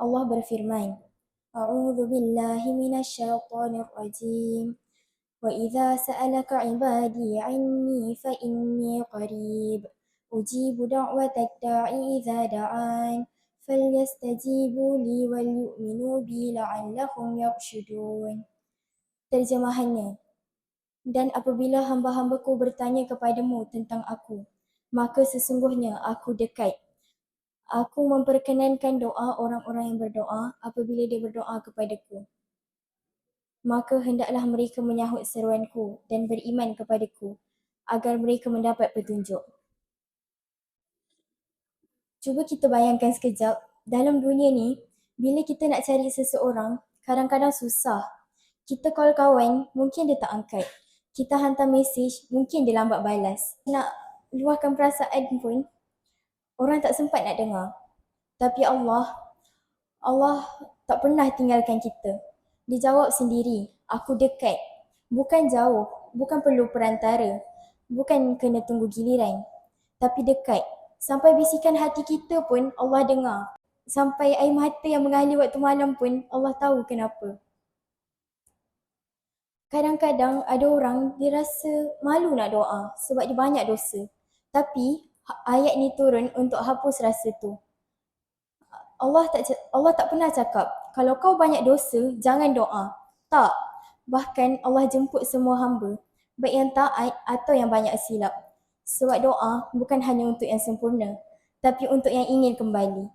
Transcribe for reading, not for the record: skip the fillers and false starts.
Allah berfirman, A'udzu billahi minasyaitonir rajim. Wa idza sa'alaka 'ibadi 'anni fa inni qarib. Ujibu da'watad da'i idza da'an. Falyastajibu li wal yu'minu bi la'allahum yarshudun. Terjemahannya, dan apabila hamba-hambaku bertanya kepadamu tentang aku, maka sesungguhnya aku dekat. Aku memperkenankan doa orang-orang yang berdoa apabila dia berdoa kepadaku. Maka hendaklah mereka menyahut seruanku dan beriman kepadaku agar mereka mendapat petunjuk. Cuba kita bayangkan sekejap, dalam dunia ni, bila kita nak cari seseorang, kadang-kadang susah. Kita call kawan, mungkin dia tak angkat. Kita hantar mesej, mungkin dia lambat balas. Nak luahkan perasaan pun, orang tak sempat nak dengar. Tapi Allah tak pernah tinggalkan kita. Dia jawab sendiri, aku dekat. Bukan jauh, bukan perlu perantara, bukan kena tunggu giliran, tapi dekat. Sampai bisikan hati kita pun Allah dengar. Sampai air mata yang mengalir waktu malam pun Allah tahu kenapa. Kadang-kadang ada orang dia rasa malu nak doa sebab dia banyak dosa. Tapi ayat ni turun untuk hapus rasa tu. Allah tak pernah cakap, kalau kau banyak dosa, jangan doa. Tak. Bahkan Allah jemput semua hamba, baik yang taat atau yang banyak silap. Sebab doa bukan hanya untuk yang sempurna, tapi untuk yang ingin kembali.